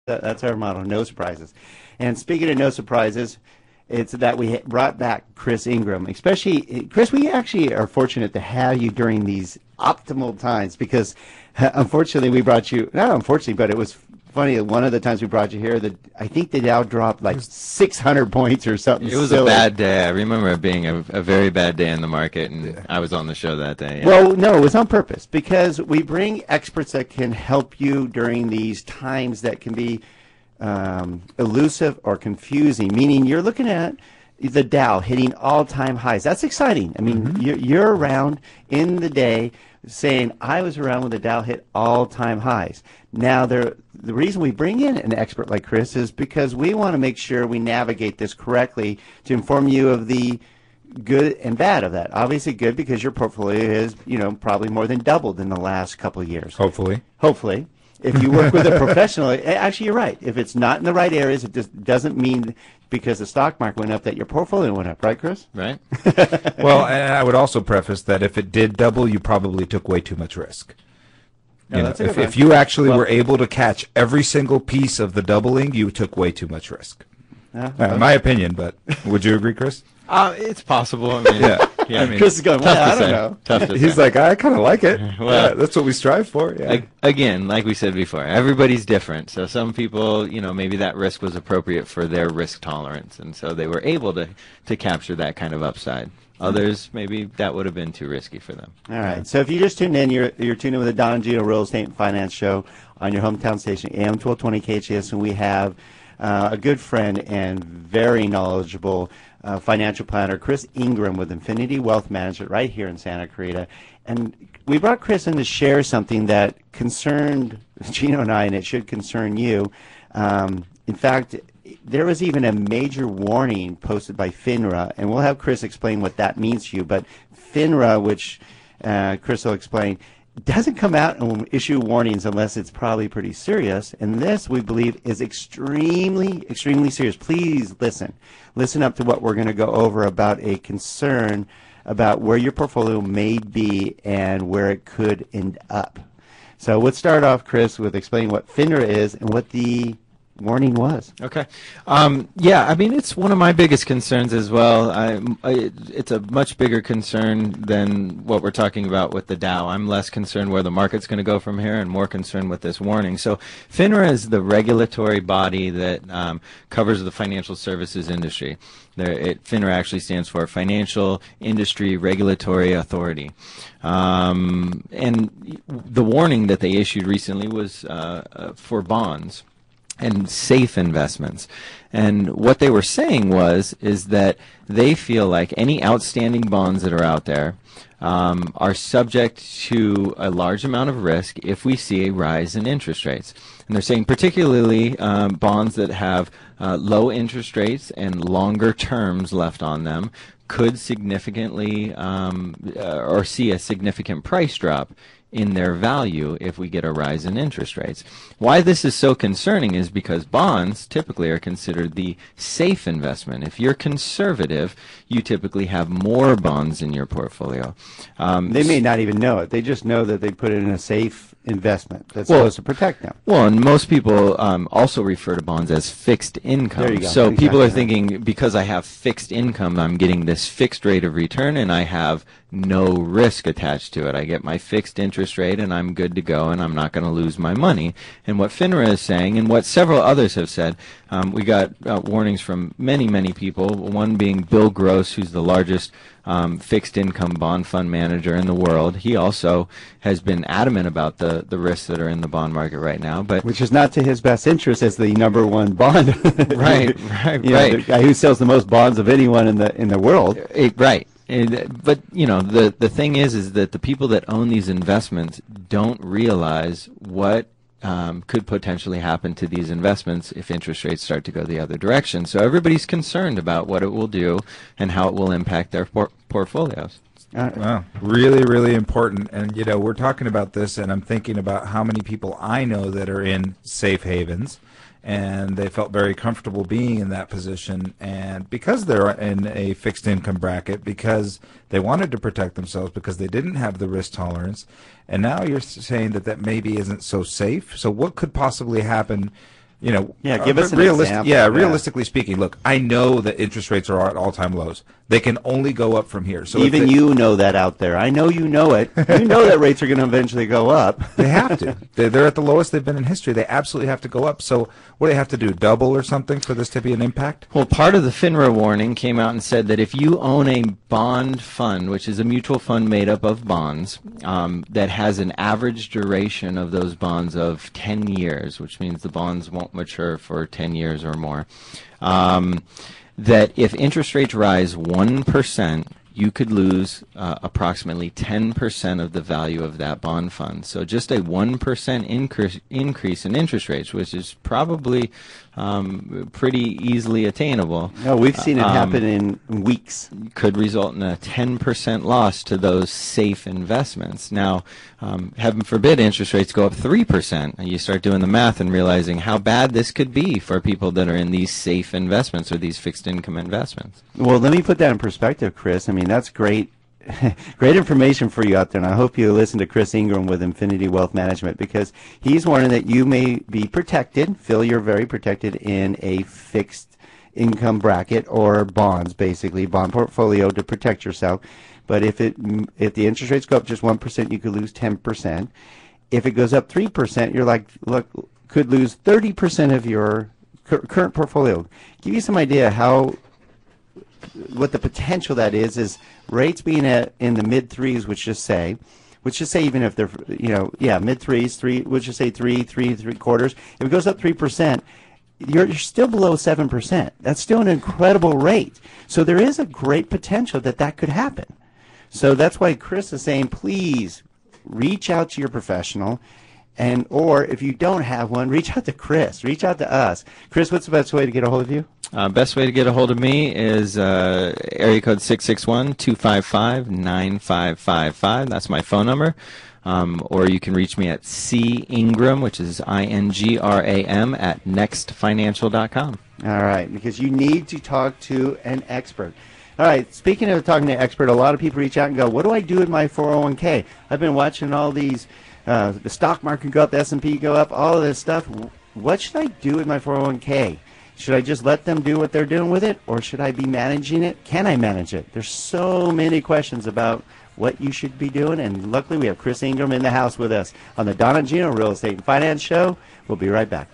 That's our motto, no surprises. And speaking of no surprises, it's that we brought back Chris Ingram. Especially, Chris, we actually are fortunate to have you during these optimal times because, unfortunately, we brought you, not unfortunately, but it was funny. One of the times we brought you here, I think the Dow dropped like 600 points or something. It was silly. A bad day. I remember it being a very bad day in the market, and I was on the show that day. Yeah. Well, no, it was on purpose because we bring experts that can help you during these times that can be elusive or confusing, meaning you're looking at the Dow hitting all-time highs. That's exciting. I mean, you're around in the day saying, I was around when the Dow hit all-time highs. Now, the reason we bring in an expert like Chris is because we want to make sure we navigate this correctly to inform you of the good and bad of that. Obviously good because your portfolio is, probably more than doubled in the last couple of years. Hopefully. If you work with a professional, actually you're right. If it's not in the right areas, it just doesn't mean because the stock market went up that your portfolio went up, right, Chris? Right. Well, and I would also preface that if it did double, you probably took way too much risk. If you actually were able to catch every single piece of the doubling, you took way too much risk. In my opinion, but would you agree, Chris? It's possible. I mean, I mean, Chris is going, I don't know. Tough to He's say. like, I kind of like it. Well, that's what we strive for. Yeah. Again, like we said before, everybody's different. So some people, maybe that risk was appropriate for their risk tolerance, and so they were able to capture that kind of upside. Others, maybe that would have been too risky for them. All right. So if you just tuned in, you're tuning in with the Don and Gino Real Estate and Finance Show on your hometown station, AM 1220 KHS, and we have a good friend and very knowledgeable financial planner, Chris Ingram with Infinity Wealth Management right here in Santa Clarita. And we brought Chris in to share something that concerned Gino and I, and it should concern you. In fact, there was even a major warning posted by FINRA, and we'll have Chris explain what that means to you. But FINRA, which Chris will explain, doesn't come out and will issue warnings unless it's probably pretty serious. And this, we believe, is extremely, extremely serious. Please listen. Listen up to what we're going to go over about a concern about where your portfolio may be and where it could end up. So let's start off, Chris, with explaining what FINRA is and what the warning was. Okay. Yeah, I mean, it's one of my biggest concerns as well. It's a much bigger concern than what we're talking about with the Dow. I'm less concerned where the market's going to go from here and more concerned with this warning. So FINRA is the regulatory body that covers the financial services industry. FINRA actually stands for Financial Industry Regulatory Authority. And the warning that they issued recently was for bonds and safe investments. And what they were saying is that they feel like any outstanding bonds that are out there are subject to a large amount of risk if we see a rise in interest rates. And they're saying particularly bonds that have low interest rates and longer terms left on them could significantly or see a significant price drop in their value if we get a rise in interest rates. Why this is so concerning is because bonds typically are considered the safe investment. If you're conservative, you typically have more bonds in your portfolio. They may not even know it. They just know that they put it in a safe investment that's supposed to protect them. Well, and most people also refer to bonds as fixed income. There you go. So exactly people are right. thinking because I have fixed income, I'm getting this fixed rate of return and I have no risk attached to it. I get my fixed interest rate and I'm good to go and I'm not going to lose my money. And what FINRA is saying and what several others have said, we got warnings from many, many people, one being Bill Gross, who's the largest fixed income bond fund manager in the world. He also has been adamant about the risks that are in the bond market right now. But which is not to his best interest as the number one bond. Right. The guy who sells the most bonds of anyone in the world. Right. But the thing is that the people that own these investments don't realize what could potentially happen to these investments if interest rates start to go the other direction. So everybody's concerned about what it will do and how it will impact their portfolios. Wow, really, really important. And we're talking about this, and I'm thinking about how many people I know that are in safe havens. And they felt very comfortable being in that position, and because they're in a fixed income bracket, because they wanted to protect themselves, because they didn't have the risk tolerance, and now you're saying that maybe isn't so safe. So what could possibly happen Yeah, give us an example. Yeah, realistically speaking, look, I know that interest rates are at all-time lows. They can only go up from here. So even you know that out there. I know you know it. You know that rates are going to eventually go up. They have to. They're at the lowest they've been in history. They absolutely have to go up. So what do they have to do, double or something for this to be an impact? Well, part of the FINRA warning came out and said that if you own a bond fund, which is a mutual fund made up of bonds, that has an average duration of those bonds of 10 years, which means the bonds won't mature for 10 years or more, that if interest rates rise 1%, you could lose approximately 10% of the value of that bond fund. So just a 1% increase in interest rates, which is probably pretty easily attainable. No, we've seen it happen in weeks. Could result in a 10% loss to those safe investments. Now, heaven forbid interest rates go up 3%, and you start doing the math and realizing how bad this could be for people that are in these safe investments or these fixed income investments. Well, let me put that in perspective, Chris. I mean, that's great. Great information for you out there, and I hope you listen to Chris Ingram with Infinity Wealth Management, because he's warning that you may be protected, feel you're very protected in a fixed income bracket or bonds, basically, bond portfolio to protect yourself. But if the interest rates go up just 1%, you could lose 10%. If it goes up 3%, you're like, look, could lose 30% of your current portfolio. Give you some idea what the potential that is rates being in the mid threes, which just say even if they're mid threes, which just say three quarters. If it goes up 3%, you're still below 7%. That's still an incredible rate. So there is a great potential that could happen. So that's why Chris is saying, please reach out to your professional. Or if you don't have one, reach out to Chris. Reach out to us. Chris, what's the best way to get a hold of you? Best way to get a hold of me is area code 661-255-9555. That's my phone number. Or you can reach me at CIngram, which is INGRAM, at nextfinancial.com. All right, because you need to talk to an expert. All right, speaking of talking to an expert, a lot of people reach out and go, what do I do with my 401k? I've been watching all these, the stock market go up, the S&P go up, all of this stuff. What should I do with my 401k? Should I just let them do what they're doing with it, or should I be managing it? Can I manage it? There's so many questions about what you should be doing, and luckily we have Chris Ingram in the house with us on the Don and Gino Real Estate and Finance Show. We'll be right back.